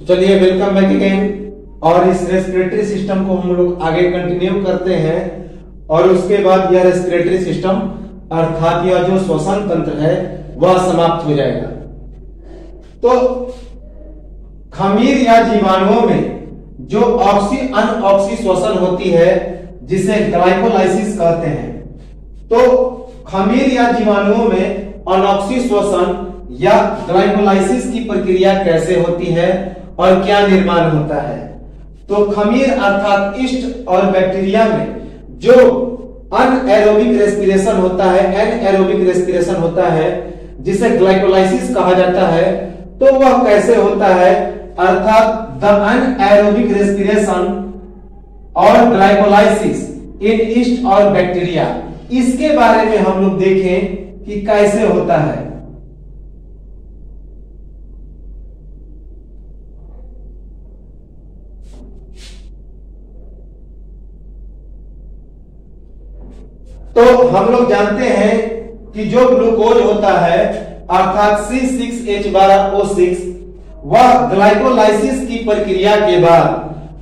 चलिए welcome back again. और इस रेस्पिरेटरी सिस्टम को हम लोग आगे कंटिन्यू करते हैं और उसके बाद यह रेस्पिरेटरी सिस्टम अर्थात यह जो श्वसन तंत्र है वह समाप्त हो जाएगा। तो खमीर या जीवाणुओं में जो अनऑक्सी श्वसन होती है जिसे ग्लाइकोलाइसिस कहते हैं, तो खमीर या जीवाणुओं में अनऑक्सी श्वसन या ग्लाइकोलाइसिस की प्रक्रिया कैसे होती है और क्या निर्माण होता है। तो खमीर अर्थात ईस्ट और बैक्टीरिया में जो अनएरोबिक रेस्पिरेशन होता है, एनएरोबिक रेस्पिरेशन होता है जिसे ग्लाइकोलाइसिस कहा जाता है, तो वह कैसे होता है अर्थात द अनएरोबिक रेस्पिरेशन और ग्लाइकोलाइसिस इन ईस्ट और बैक्टीरिया, इसके बारे में हम लोग देखें कि कैसे होता है। तो हम लोग जानते हैं कि जो ग्लूकोज होता है अर्थात C6H12O6 वह ग्लाइकोलाइसिस की प्रक्रिया के बाद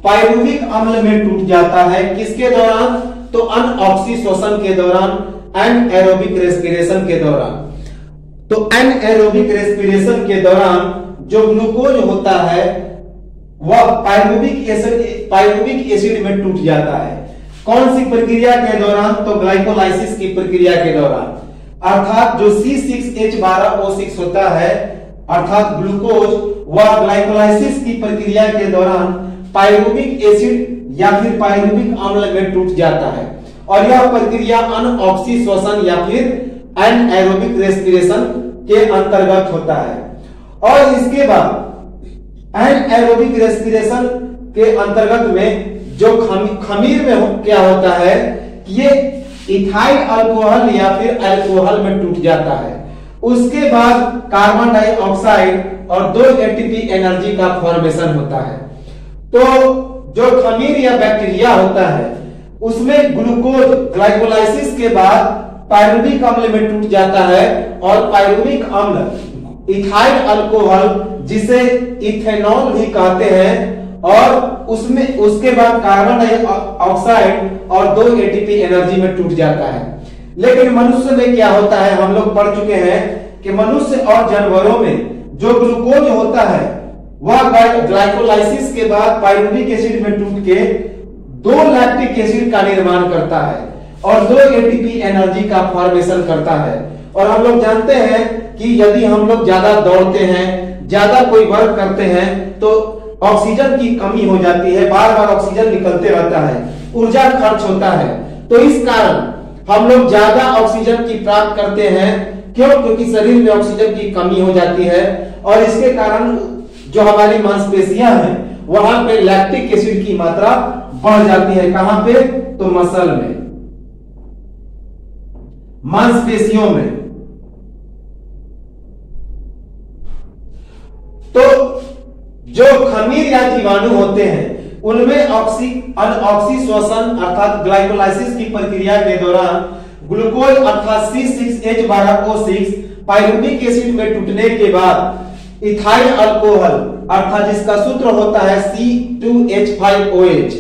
पाइरुविक अम्ल में टूट जाता है। किसके दौरान? तो अनऑक्सी श्वसन के दौरान, एनएरोबिक रेस्पिरेशन के दौरान। तो एनएरोबिक रेस्पिरेशन के दौरान जो ग्लूकोज होता है वह पाइरुविक एसिड में टूट जाता है। कौन सी प्रक्रिया के दौरान? तो ग्लाइकोलाइसिस की प्रक्रिया के दौरान। अर्थात जो C6H12O6 होता है अर्थात ग्लूकोज वह ग्लाइकोलाइसिस की प्रक्रिया के दौरान पाइरुविक एसिड या फिर पाइरुविक अम्ल में टूट जाता है और यह प्रक्रिया अनऑक्सी श्वसन या फिर एनएरोबिक रेस्पिरेशन के अंतर्गत होता है। और इसके बाद एनएरोबिक रेस्पिरेशन के अंतर्गत में जो खमीर में क्या होता है ये इथाइल अल्कोहल या फिर अल्कोहल में टूट जाता है। उसके बाद कार्बन डाइऑक्साइड और 2 एटीपी एनर्जी का फॉर्मेशन होता है। तो जो खमीर या बैक्टीरिया होता है उसमें ग्लूकोज ग्लाइकोलाइसिस के बाद पाइरुविक अम्ल में टूट जाता है और पाइरुविक अम्ल इथाइल अल्कोहल जिसे इथेनॉल भी कहते हैं और उसमें उसके बाद कार्बन डाइऑक्साइड और 2 एटीपी एनर्जी में टूट जाता है। लेकिन मनुष्य में क्या होता है हम लोग पढ़ चुके हैं कि मनुष्य और जानवरों में जो ग्लूकोज होता है वह ग्लाइकोलाइसिस के बाद पाइरुविक एसिड में टूट के 2 लैक्टिक एसिड का निर्माण करता है और 2 एटीपी एनर्जी का फॉर्मेशन करता है। और हम लोग जानते हैं कि यदि हम लोग ज्यादा दौड़ते हैं, ज्यादा कोई वर्क करते हैं तो ऑक्सीजन की कमी हो जाती है, बार बार ऑक्सीजन निकलते रहता है, ऊर्जा खर्च होता है। तो इस कारण हम लोग ज्यादा ऑक्सीजन की प्राप्त करते हैं। क्यों? क्योंकि शरीर में ऑक्सीजन की कमी हो जाती है और इसके कारण जो हमारी मांसपेशियां हैं वहां पे लैक्टिक एसिड की मात्रा बढ़ जाती है। कहां पे? तो मसल में, मांसपेशियों में। तो जो खमीर या जीवाणु होते हैं उनमें अनऑक्सी श्वसन अर्थात ग्लाइकोलाइसिस की प्रक्रिया के दौरान ग्लूकोज अर्थात C6H12O6 पाइरुविक एसिड में टूटने के बाद इथाइल अल्कोहल अर्थात जिसका सूत्र होता है C2H5OH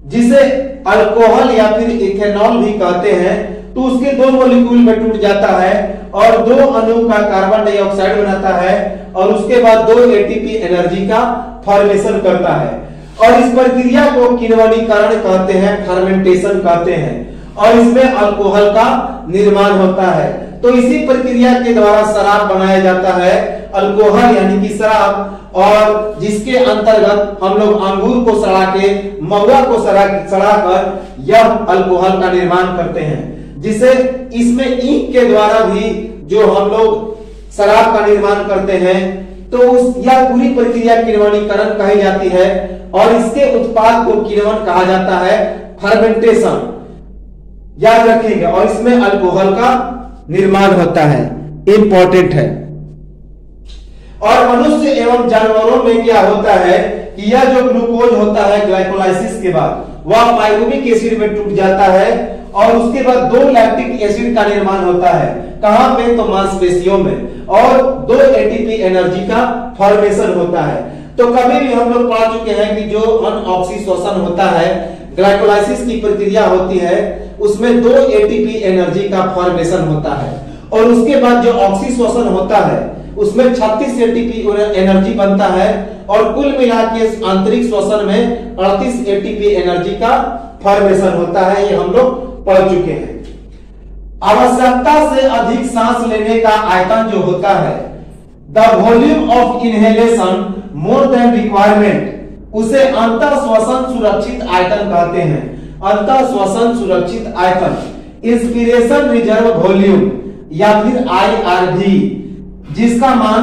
जिसे अल्कोहल या फिर इथेनॉल भी कहते हैं, तो उसके 2 मॉलिक्यूल में टूट जाता है और 2 अणु का कार्बन डाइऑक्साइड बनाता है और उसके बाद 2 एटीपी एनर्जी का फॉर्मेशन करता है। और इस प्रक्रिया को किण्वनीकरण कहते हैं, फर्मेंटेशन कहते हैं और इसमें अल्कोहल का निर्माण होता है। तो इसी प्रक्रिया के द्वारा शराब बनाया जाता है, अल्कोहल यानी कि शराब, और जिसके अंतर्गत हम लोग अंगूर को सड़ा के, महुआ को सड़ा कर यह अल्कोहल का निर्माण करते हैं। जिसे इसमें ईंट के द्वारा भी जो हम लोग शराब का निर्माण करते हैं तो यह पूरी प्रक्रिया किण्वनीकरण कही जाती है और इसके उत्पाद को किण्वन कहा जाता है, फर्मेंटेशन, याद रखेंगे। और इसमें अल्कोहल का निर्माण होता है, इंपॉर्टेंट है। और मनुष्य एवं जानवरों में क्या होता है कि यह जो ग्लूकोज होता है ग्लाइकोलाइसिस के बाद वह पाइरुविक एसिड में टूट जाता है और उसके बाद 2 लैक्टिक एसिड का निर्माण होता है। कहां पे? तो मांसपेशियों में, और 2 एटीपी एनर्जी का फॉर्मेशन होता है। तो कभी भी हम लोग पढ़ चुके हैं कि जो अनऑक्सीश्वसन होता है, ग्लाइकोलाइसिस की प्रक्रिया होती है, उसमें 2 एटीपी एनर्जी का फॉर्मेशन होता है और उसके बाद जो ऑक्सीश्वसन होता है उसमें 36 एटीपी एनर्जी बनता है और कुल मिला के आंतरिक श्वसन में 38 एटीपी एनर्जी का फॉर्मेशन होता है। ये हम लोग पढ़ चुके हैं। आवश्यकता से अधिक सांस लेने का आयतन जो होता है, the volume of inhalation more than requirement, उसे अंतः श्वसन सुरक्षित आयतन कहते हैं। अंतः श्वसन सुरक्षित आयतन, इंस्पिरेशन रिजर्व वॉल्यूम या फिर IRV, जिसका मान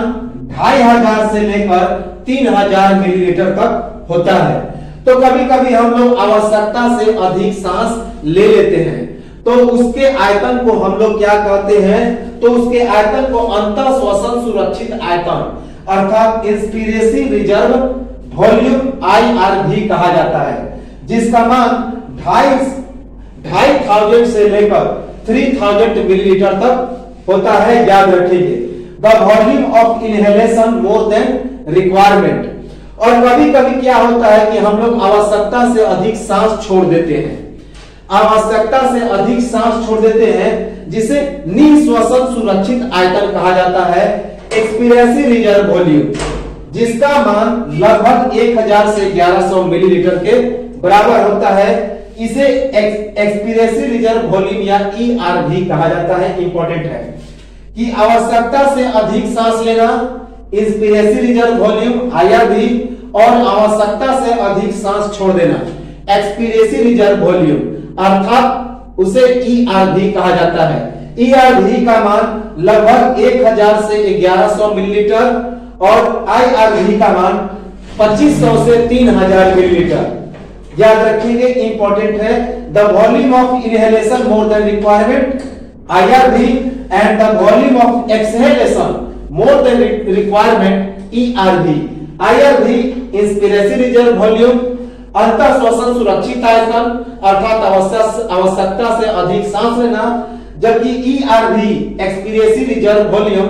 2500 से लेकर 3000 मिलीलीटर तक होता है। तो कभी कभी हम लोग आवश्यकता से अधिक सांस ले लेते हैं तो उसके आयतन को हम लोग क्या कहते हैं, तो उसके आयतन को अंतः श्वसन सुरक्षित आयतन अर्थात इंस्पिरेशन रिजर्व वॉल्यूम IRV कहा जाता है, जिसका मान 2500 से लेकर 3000 मिलीलीटर तक होता है। याद रखिए, the volume of inhalation more than requirement. और कभी कभी क्या होता है कि हम लोग आवश्यकता से अधिक सांस छोड़ देते हैं, आवश्यकता से अधिक सांस छोड़ देते हैं, जिसे निश्वसन सुरक्षित आयतन कहा जाता है। एक्सपिरेटरी रिजर्व वॉल्यूम, जिसका मान लगभग 1000 से 1100 मिलीलीटर के बराबर होता है, इसे एक्सपिरेटरी रिजर्व वॉल्यूम या ERV कहा जाता है। इंपॉर्टेंट है कि आवश्यकता से अधिक सांस लेना, इंस्पिरेटरी रिजर्व वॉल्यूम IRV, और आवश्यकता से अधिक सांस छोड़ देना, एक्सपिरेटरी रिजर्व वॉल्यूम, अर्थात उसे ERV कहा जाता है। ERV का मान लगभग 1000 से 1100 मिलीलीटर और IRV का मान 2500 से 3000 मिलीलीटर। याद रखिएगा, इंपॉर्टेंट है। The volume of inhalation more than requirement IRV and the volume of exhalation more than requirement ERV। IRV inspiratory reserve volume, अंतः श्वसन सुरक्षित आयतन अर्थात आवश्यकता से अधिक सांस लेना, जबकि ERV एक्सपिरेटरी रिजर्व वॉल्यूम,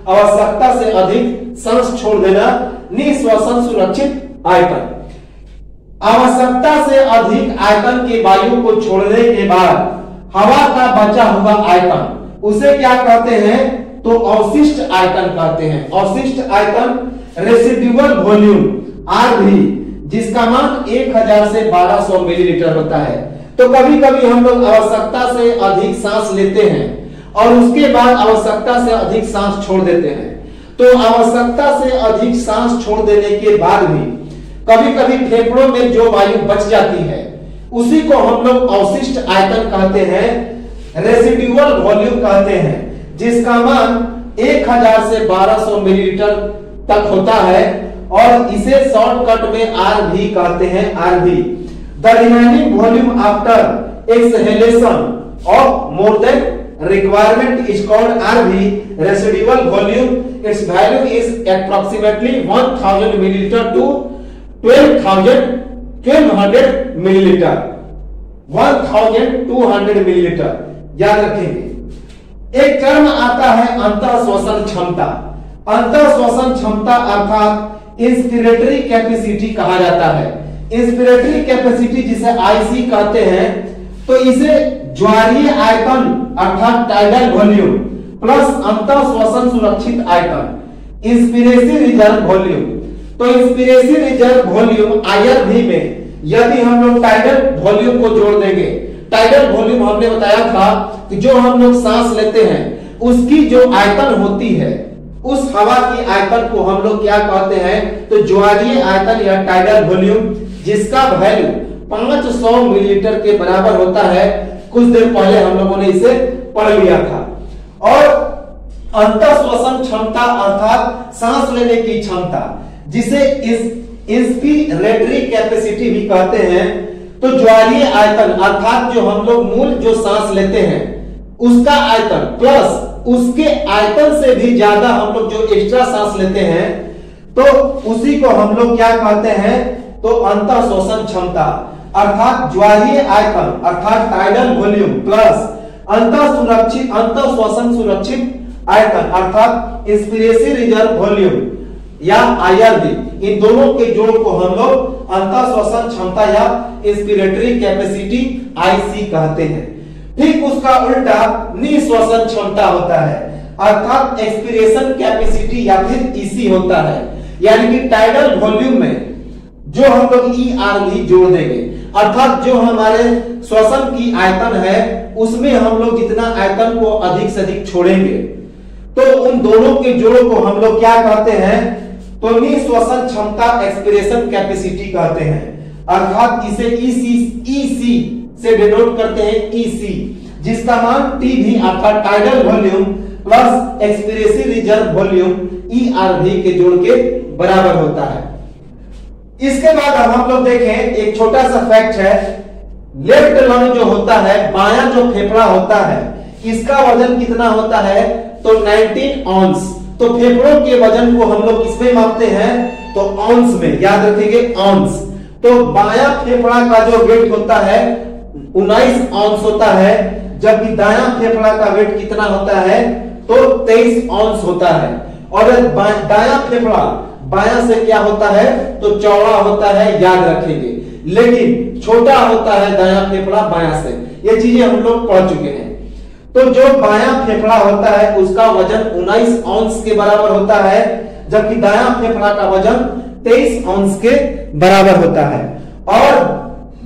आवश्यकता से अधिक सांस छोड़ देना, निश्वसन सुरक्षित आयतन। आवश्यकता से अधिक आयतन के वायु को छोड़ने के बाद हवा का बचा हुआ आयतन, उसे क्या कहते हैं, तो अवशिष्ट आयतन कहते हैं। अवशिष्ट आयतन रेसिडुअल वॉल्यूम RV, जिसका मान 1000 से 1200 मिलीलीटर होता है। तो कभी कभी हम लोग आवश्यकता से अधिक सांस लेते हैं और उसके बाद आवश्यकता से अधिक सांस छोड़ देते हैं। तो आवश्यकता से अधिक सांस छोड़ देने के बाद भी कभी कभी फेफड़ों में जो वायु बच जाती है, उसी को हम लोग अवशिष्ट आयतन कहते हैं, रेसिडुअल वॉल्यूम कहते हैं, जिसका मान 1000 से 1200 मिलीलीटर तक होता है और इसे शॉर्टकट में RV कहते हैं। RV, the remaining volume after exhalation of more than requirement is called RV, residual volume. Its value is approximately 1000 milliliter to 1200 millilitre, 1200 millilitre. याद रखेंगे। एक टर्म आता है अंतः श्वसन क्षमता। अंतः श्वसन क्षमता अर्थात इंस्पिरेटरी कैपेसिटी कहा जाता है। इंस्पिरेटरी कैपेसिटी जिसे IC कहते हैं, तो इसे ज्वारीय आयतन अर्थात टाइडल वॉल्यूम प्लस अंतः श्वसन सुरक्षित आयतन, इंस्पिरेटरी रिजर्व वॉल्यूम। तो इंस्पिरेटरी रिजर्व वॉल्यूम IRV में यदि हम लोग टाइडल वॉल्यूम को जोड़ देंगे, टाइडल वॉल्यूम हमने बताया था कि जो हम लोग सांस लेते हैं उसकी जो आयतन होती है, उस हवा की आयतन को हम लोग क्या कहते हैं, तो ज्वारीय आयतन या टाइडल वॉल्यूम, जिसका वैल्यू 500 मिलीलीटर के बराबर होता है। कुछ देर पहले हम लोगों ने इसे पढ़ लिया था। और अंतः श्वसन क्षमता अर्थात सांस लेने की क्षमता, जिसे इंस्पिरेटरी कैपेसिटी भी कहते हैं, तो ज्वारीय आयतन अर्थात जो हम लोग मूल जो सांस लेते हैं उसका आयतन प्लस उसके आयतन से भी ज्यादा हम लोग जो एक्स्ट्रा सांस लेते हैं, तो उसी को हम लोग क्या कहते हैं, तो अंतः श्वसन क्षमता अर्थात ज्वारीय आयतन अर्थात टाइडल वॉल्यूम प्लस अंतः श्वसन सुरक्षित आयतन अर्थात इंस्पिरेटरी रिजर्व वॉल्यूम या IRB, इन दोनों के जोड़ को हम लोग अंतः श्वसन क्षमता या इंस्पिरेटरी कैपेसिटी IC कहते हैं। ठीक उसका उल्टा निश्वसन क्षमता होता है, अर्थात एक्सपिरेशन कैपेसिटी या फिर EC होता है। यानी कि टाइडल वॉल्यूम में जो हम लोग ERV जोड़ देंगे, अर्थात जो हमारे श्वसन की आयतन है उसमें हम लोग जितना आयतन को अधिक से अधिक छोड़ेंगे, तो उन दोनों के जोड़ को हम लोग क्या कहते हैं, तो निश्वसन क्षमता एक्सपिरेशन कैपेसिटी कहते हैं। अर्थात इसे EC से डिनोट करते हैं, EC, जिसका मान TV अर्थात tidal volume plus expiratory reserve volume ERV के जोड़ के बराबर होता है। इसके बाद हम लोग देखें, एक छोटा सा फैक्ट है, लेफ्ट लंग जो होता है, बायां जो फेफड़ा होता है, इसका वजन कितना होता है, तो 19 ऑन्स। तो फेफड़ों के वजन को हम लोग किसमें मापते हैं, तो ऑन्स में, याद रखिए ऑन्स। तो बायां फेफड़ा का जो वेट होता है 19 ऑन्स होता है, जबकि दायां फेफड़ा का वेट कितना होता है, तो 23 ऑन्स होता है। और दायां फेफड़ा बायां से क्या होता है, तो चौड़ा होता है, याद रखेंगे, लेकिन छोटा होता है दायां फेफड़ा बायां से। ये चीजें हम लोग पढ़ चुके हैं। तो जो बायां फेफड़ा होता है उसका वजन 19 ऑन्स के बराबर होता है, जबकि दायां फेफड़ा का वजन 23 ऑन्स के बराबर होता है। और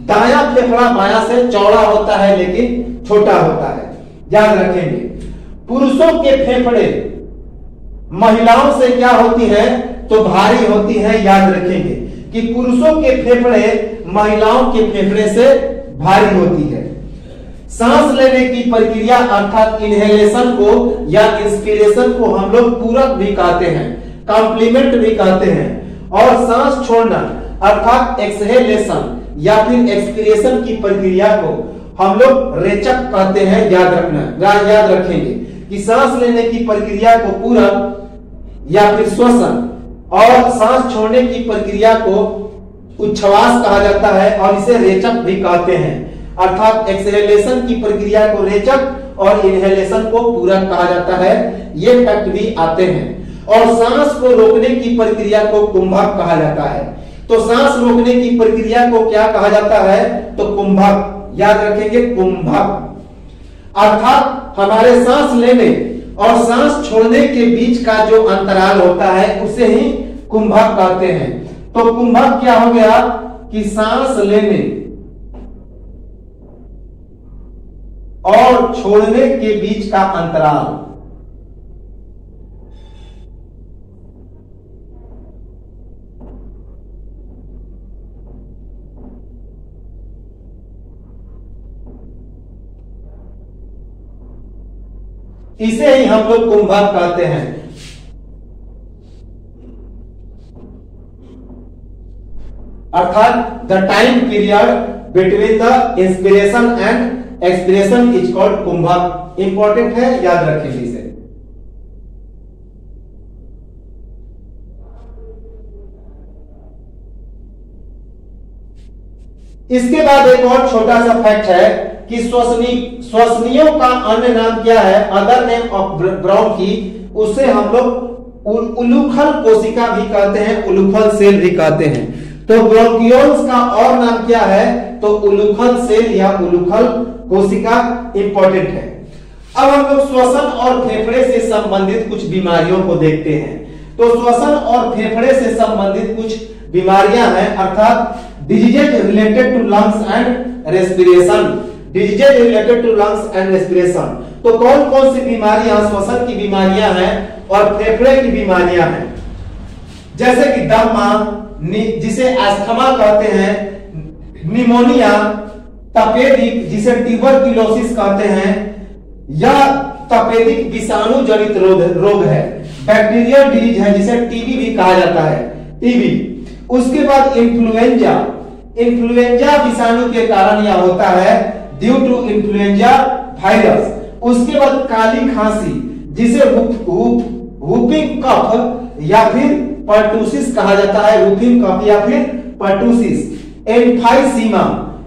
दायां फेफड़ा बायां से चौड़ा होता है लेकिन छोटा होता है, याद रखेंगे। पुरुषों के फेफड़े महिलाओं से क्या होती है, तो भारी होती है, याद रखेंगे कि पुरुषों के फेफड़े महिलाओं के फेफड़े से भारी होती है। सांस लेने की प्रक्रिया अर्थात इनहेलेशन को या इंस्पिरेशन को हम लोग पूरक भी कहते हैं, कॉम्प्लीमेंट भी कहते हैं। और सांस छोड़ना अर्थात एक्सहेलेशन या फिर एक्सपिरेशन की प्रक्रिया को हम लोग रेचक कहते हैं, याद रखना, याद रखेंगे कि सांस लेने की प्रक्रिया को पूरक या फिर श्वसन और सांस छोड़ने की प्रक्रिया को उच्छ्वास कहा जाता है और इसे रेचक भी कहते हैं। अर्थात एक्सहेलेशन की प्रक्रिया को रेचक और इनहेलेशन को पूरक कहा जाता है, ये फैक्ट भी आते हैं। और सांस को रोकने की प्रक्रिया को कुंभक कहा जाता है। तो सांस रोकने की प्रक्रिया को क्या कहा जाता है, तो कुंभक, याद रखेंगे कुंभक। अर्थात हमारे सांस लेने और सांस छोड़ने के बीच का जो अंतराल होता है उसे ही कुंभक कहते हैं। तो कुंभक क्या हो गया कि सांस लेने और छोड़ने के बीच का अंतराल। इसे ही हम लोग कुंभक कहते हैं। अर्थात the time period between the inspiration and expiration is called कुंभक। इंपॉर्टेंट है, याद रखेंगे इसे। इसके बाद एक और छोटा सा फैक्ट है कि श्वसनियों का अन्य नाम क्या है, अदर नेम ऑफ ब्रोंकी, उसे हम लोग उलूखल कोशिका भी कहते हैं, उलूखल सेल भी कहते हैं। तो ब्रोंकियोल्स का और नाम क्या है, तो उलूखल सेल या उलूखल कोशिका इंपॉर्टेंट है। अब हम लोग श्वसन और फेफड़े से संबंधित कुछ बीमारियों को देखते हैं। तो श्वसन और फेफड़े से संबंधित कुछ बीमारियां हैं, अर्थात diseases related to lungs and respiration. Diseases related to lungs and respiration, तो कौन कौन सी बीमारियां श्वसन की बीमारियां हैं और फेफड़े की बीमारियां हैं, जैसे कि दमा, जिसे अस्थमा कहते हैं, निमोनिया, तपेदिक जिसे ट्यूबरक्लोसिस कहते हैं, या तपेदिक विषाणु जनित रोग है, बैक्टीरियल डिजीज है जिसे टीबी भी कहा जाता है, टीबी। उसके बाद इन्फ्लुएंजा, इन्फ्लुएंजा विषाणु के कारण यह होता है, ड्यू टू इन्फ्लुएंजा वायरस। उसके बाद काली खांसी जिसे वूपिंग कफ या फिर पर्टूसिस कहा जाता है, वूपिंग कफ या फिर पर्टूसिस। एम्फाइसीमा,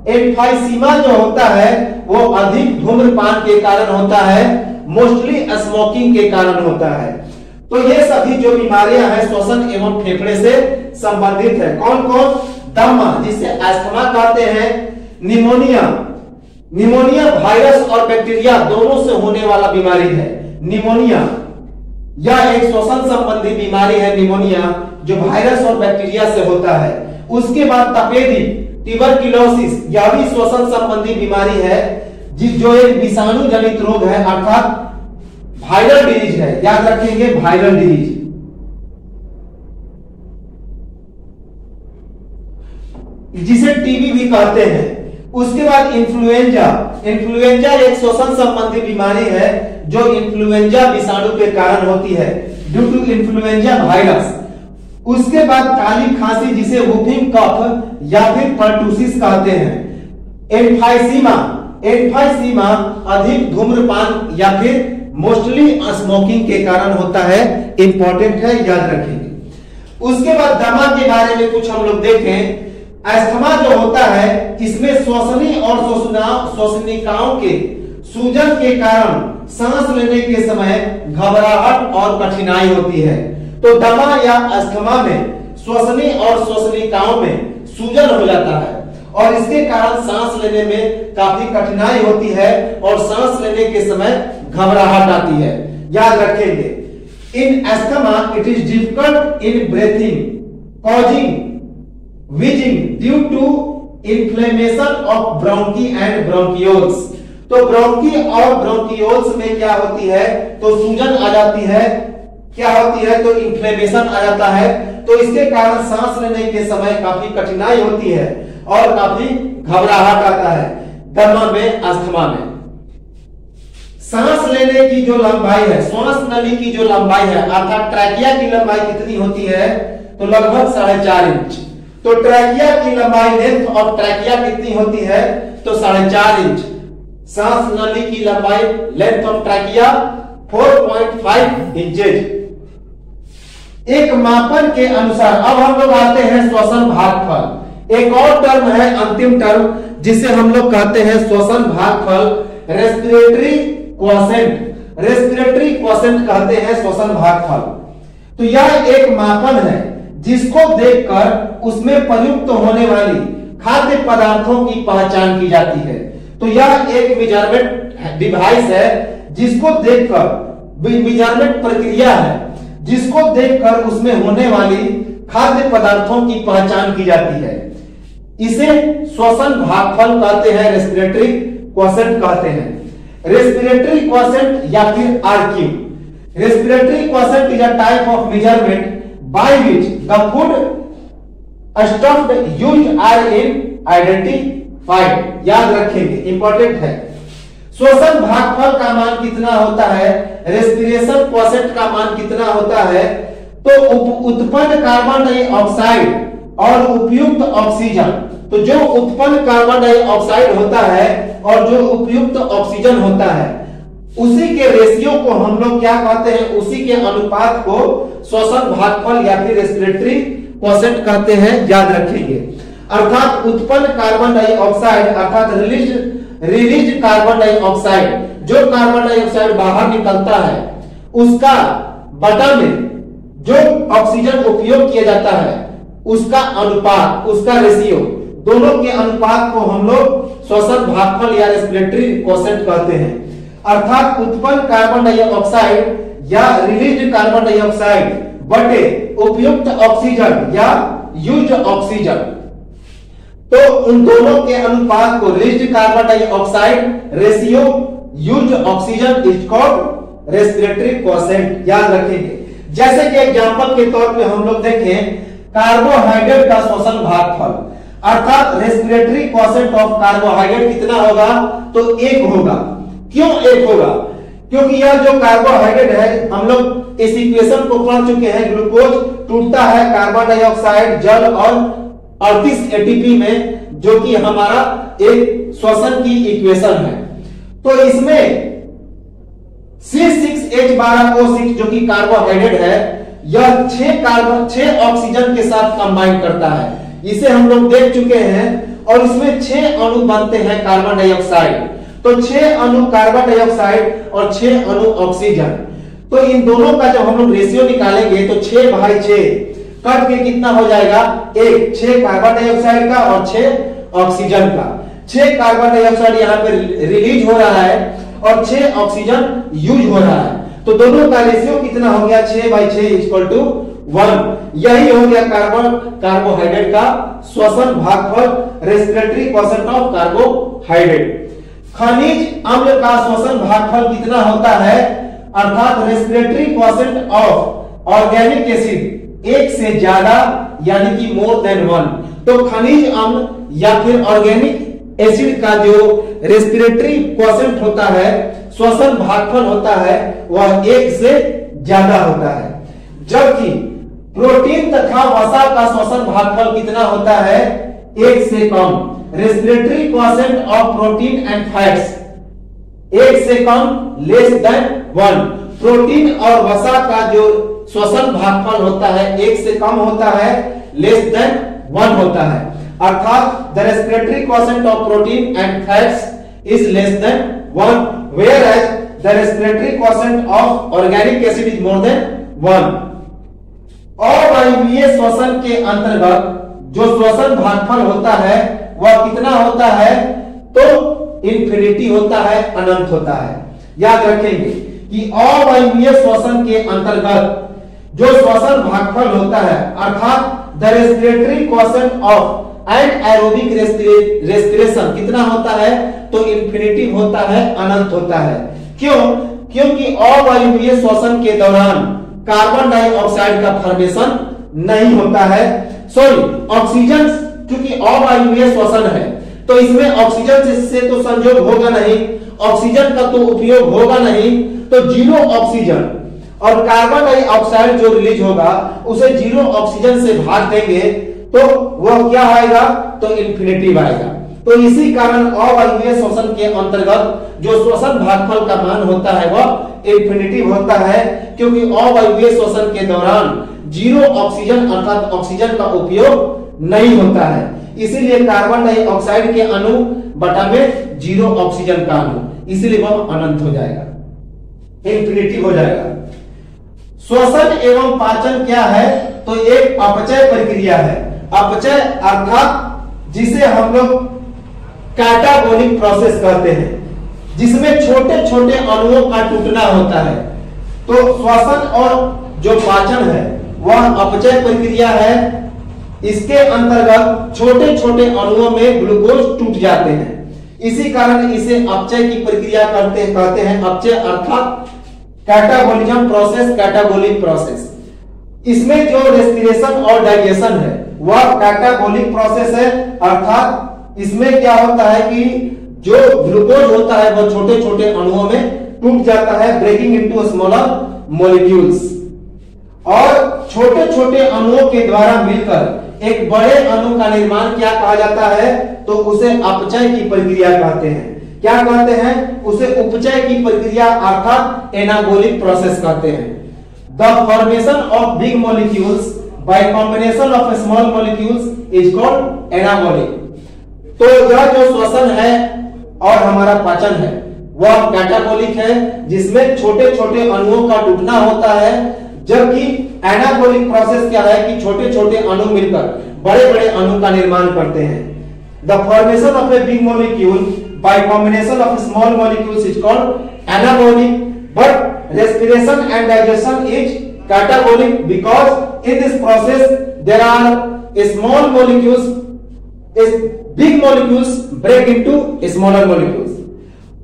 एम्फाइसीमा जो होता है वो अधिक धूम्रपान के कारण होता है, मोस्टली स्मोकिंग के कारण होता है। तो ये सभी जो बीमारियां हैं श्वसन एवं फेफड़े से संबंधित है। कौन कौन? दमा, जिसे अस्थमा कहते हैं, निमोनिया, निमोनिया वायरस और बैक्टीरिया दोनों से होने वाला बीमारी है निमोनिया, यह एक श्वसन संबंधी बीमारी है निमोनिया, जो वायरस और बैक्टीरिया से होता है। उसके बाद तपेदिक, ट्यूबरकुलोसिस, यह भी श्वसन संबंधी बीमारी है, जो एक विषाणु जनित रोग है, अर्थात वायरल डिजीज है, याद रखेंगे वायरल डिजीज। जिसे टीबी भी कहते हैं। उसके बाद इन्फ्लुएंजा, इन्फ्लुएंजा एक श्वसन संबंधी बीमारी है जो इन्फ्लुएंजा विषाणु के कारण होती है, ड्यू टू इन्फ्लुएंजा वायरस। उसके बाद काली खांसी, जिसे वुफिंग कफ या फिर पर्टूसिस कहते हैं। एम्फाइसीमा, एम्फाइसीमा अधिक धूम्रपान या फिर मोस्टली स्मोकिंग के कारण होता है, इंपॉर्टेंट है, याद रखेंगे। उसके बाद दमा के बारे में कुछ हम लोग देखें। अस्थमा जो होता है, इसमें श्वसनी और श्वसनिकाओं के सूजन के कारण सांस लेने के समय घबराहट और कठिनाई होती है। तो दमा या अस्थमा में श्वसनी और श्वसनिकाओं में सूजन हो जाता है और इसके कारण सांस लेने में काफी कठिनाई होती है और सांस लेने के समय घबराहट आती है, याद रखेंगे। इन asthma it is difficult in breathing causing wheezing due to inflammation of bronchi and bronchioles। तो ब्रोंकी और ब्रोंकियोल्स में क्या होती है? तो सूजन आ जाती है, क्या होती है? तो इन्फ्लेमेशन आ जाता है, तो इसके कारण सांस लेने के समय काफी कठिनाई होती है और काफी घबराहट आता है दमा में, अस्थमा में। सांस लेने की जो लंबाई है, श्वास नली की जो लंबाई है, अर्थात ट्रैकिया की लंबाई कितनी होती है? तो लगभग 4.5 इंच। तो ट्रैकिया की लंबाई, लेंथ ऑफ ट्रैकिया कितनी होती है? तो 4.5 इंच। सांस नली की लंबाई, लेंथ ऑफ ट्रैकिया 4.5 इंचेज। एक मापन के अनुसार अब हम लोग आते हैं श्वसन भागफल। एक और टर्म है, अंतिम टर्म, जिसे हम लोग कहते हैं श्वसन भागफल, रेस्पिरेटरी क्वोशेंट। रेस्पिरेटरी क्वोशेंट कहते हैं श्वसन भागफल। तो यह एक मापन है जिसको देखकर उसमें प्रयुक्त होने वाली खाद्य पदार्थों की पहचान की जाती है। तो यह एक मेजरमेंट डिवाइस है जिसको देखकर, मेजरमेंट प्रक्रिया है जिसको देखकर उसमें होने वाली खाद्य पदार्थों की पहचान की जाती है। इसे श्वसन भागफल कहते हैं, रेस्पिरेटरी क्वोशेंट कहते हैं। रेस्पिरेटरी क्वोशेंट या फिर RQ. Respiratory quotient is a type of measurement by which the food stuffed used are identified। याद रखेंगे, इंपॉर्टेंट है। श्वसन भागफल का मान कितना होता है? रेस्पिरेशन क्वोशेंट का मान कितना होता है? तो उत्पन्न कार्बन डाइऑक्साइड और उपयुक्त ऑक्सीजन। तो जो उत्पन्न कार्बन डाइऑक्साइड होता है और जो उपयुक्त ऑक्सीजन होता है, उसी के रेशियो को हम लोग क्या कहते हैं? उसी के अनुपात को श्वसन भागफल या फिर रेस्पिरेटरी क्वोशेंट कहते हैं, याद रखेंगे। अर्थात उत्पन्न कार्बन डाइऑक्साइड, अर्थात रिलीज कार्बन डाइऑक्साइड, जो कार्बन डाइऑक्साइड बाहर निकलता है, उसका बटा में जो ऑक्सीजन उपयोग किया जाता है, उसका अनुपात, उसका रेशियो, दोनों के अनुपात को हम लोग श्वसन भागफल या रेस्पिरेटरी क्वोशेंट कहते हैं। अर्थात उत्पन्न कार्बन डाइऑक्साइड या रिलीज कार्बन डाइऑक्साइड बटे उपयुक्त ऑक्सीजन या यूज्ड ऑक्सीजन, तो उन दोनों के अनुपात को release carbon dioxide ratio used oxygen is called respiratory quotient, याद रखेंगे। जैसे कि एग्जांपल के तौर पे हम लोग देखें कार्बोहाइड्रेट का श्वसन भागफल, अर्थात रेस्पिरेटरी क्वोशेंट ऑफ कार्बोहाइड्रेट कितना होगा? तो 1 होगा। क्यों 1 होगा? क्योंकि यह जो कार्बोहाइड्रेट है, हम लोग इस इक्वेशन को पढ़ चुके हैं, ग्लूकोज टूटता है कार्बन डाइऑक्साइड, जल और 38 एटीपी में, जो कि हमारा एक श्वसन की इक्वेशन है। तो इसमें C6H12O6 जो कि कार्बोहाइड्रेट है, यह 6 ऑक्सीजन के साथ कंबाइन करता है। इसे हम लोग देख चुके हैं और इसमें 6 अणु बनते हैं कार्बन डाइऑक्साइड। तो 6 अणु कार्बन डाइऑक्साइड और 6 अणु ऑक्सीजन। तो इन दोनों का जब हम लोग रेशियो निकालेंगे तो 6/6 कट के कितना हो जाएगा, 6 कार्बन डाइऑक्साइड का और 6 ऑक्सीजन का। 6 कार्बन डाइऑक्साइड यहाँ पे रिलीज हो रहा है और 6 ऑक्सीजन यूज हो रहा है, तो दोनों का रेशियो कितना हो गया, 6/6 = 1। यही हो गया कार्बोहाइड्रेट का श्वसन भागफल, रेस्पिरेटरी क्वोशिएंट ऑफ कार्बोहाइड्रेट। खनिज अम्ल का श्वसन भागफल कितना होता है, अर्थात respiratory quotient of organic acid 1 से ज्यादा यानी कि मोर देन 1। तो खनिज अम्ल या फिर ऑर्गेनिक एसिड का जो रेस्पिरेटरी क्वोशिएंट होता है, श्वसन भागफल होता है, वह 1 से ज्यादा होता है। जबकि प्रोटीन तथा वसा का श्वसन भागफल कितना होता है, 1 से कम। Respiratory quotient of protein and fats 1 से कम, लेस देन 1। प्रोटीन और वसा का जो श्वसन भागफल होता है 1 से कम होता है, लेस देन 1 होता है। अर्थात the respiratory quotient of protein and fats is less than 1, whereas the respiratory quotient of organic acid is more than 1। अवायवीय श्वसन के अंतर्गत जो श्वसन भागफल होता है वह कितना होता है, तो इंफिनिटी होता है, अनंत होता है। याद रखेंगे कि अवायवीय श्वसन के अंतर्गत जो श्वसन भागफल होता है, अर्थात the respiratory quotient of anaerobic respiration कितना होता है, तो इंफिनिटी होता है, अनंत होता है। क्यों? क्योंकि अवायवीय श्वसन के दौरान कार्बन डाइऑक्साइड का फॉर्मेशन नहीं होता है। सॉरी, ऑक्सीजन, क्योंकि अवायवीय श्वसन है तो इसमें ऑक्सीजन से तो संयोग होगा नहीं, ऑक्सीजन का तो उपयोग होगा नहीं, तो 0 ऑक्सीजन और कार्बन डाइऑक्साइड जो रिलीज होगा उसे 0 ऑक्सीजन से भाग देंगे तो वह क्या आएगा, तो इंफिनिटी आएगा। तो इसी कारण अवायवीय श्वसन के अंतर्गत जो श्वसन भागफल का मान होता है वह इंफिनिटी होता है, क्योंकि अवायवीय श्वसन के दौरान 0 ऑक्सीजन अर्थात ऑक्सीजन का उपयोग नहीं होता है। इसीलिए कार्बन डाइऑक्साइड के अणु बटा में 0 ऑक्सीजन का अणु, इसीलिए वह अनंत हो जाएगा, इंफिनिटी हो जाएगा। श्वसन एवं पाचन क्या है, तो एक अपचय प्रक्रिया है। अपचय अर्थात जिसे हम लोग कैटाबोलिक प्रोसेस कहते हैं, जिसमें छोटे छोटे अणुओं का टूटना होता है। तो श्वसन और जो पाचन है वह अपचय प्रक्रिया है। इसके अंतर्गत छोटे छोटे अणुओं में ग्लूकोज टूट जाते हैं, इसी कारण इसे अपचय की प्रक्रिया कहते हैं। अपचय अर्थात कैटाबोलिज्म प्रोसेस, कैटाबोलिक प्रोसेस। इसमें जो रेस्पिरेशन और डाइजेशन है वह कैटाबोलिक प्रोसेस है, अर्थात इसमें क्या होता है कि जो ग्लूकोज होता है वह छोटे छोटे अणुओं में टूट जाता है, ब्रेकिंग इनटू स्मॉलर मॉलिक्यूल्स, और छोटे छोटे अणुओं के द्वारा मिलकर एक बड़े अणु का निर्माण क्या कहा जाता है, तो उसे अपचय की प्रक्रिया कहते हैं। क्या कहते हैं, उसे उपचय की प्रक्रिया अर्थात एनाबोलिक प्रोसेस कहते हैं। The formation of big molecules bye combination of small molecules is called anabolic. तो यह जो श्वसन है और हमारा पाचन है वह कैटाबोलिक है, जिसमें छोटे छोटे अणुओं का टूटना होता है, जबकि एनाबोलिक प्रोसेस क्या है कि छोटे छोटे अणु मिलकर बड़े बड़े अणु का निर्माण करते हैं। The formation of a big molecule by combination of small molecules is called anabolic, but respiration and digestion is catabolic because in this process there are small molecules, big molecules break into smaller molecules.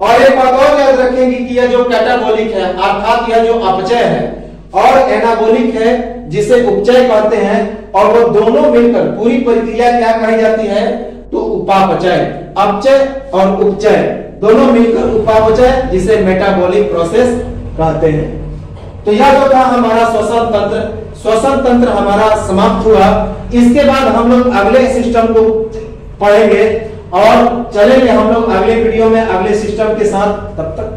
और एक बात और याद रखेंगे कि यह जो catabolic है अर्थात यह जो अपचय है और एनाबोलिक है जिसे उपचय कहते हैं, और वो दोनों मिलकर पूरी प्रक्रिया क्या कही जाती है, तो उपापचय। अपचय और उपचय दोनों मिलकर उपापचय, जिसे मेटाबॉलिक प्रोसेस कहते हैं। तो यह जो था हमारा श्वसन तंत्र, श्वसन तंत्र हमारा समाप्त हुआ। इसके बाद हम लोग अगले सिस्टम को पढ़ेंगे और चलेंगे हम लोग अगले वीडियो में अगले सिस्टम के साथ। तब तक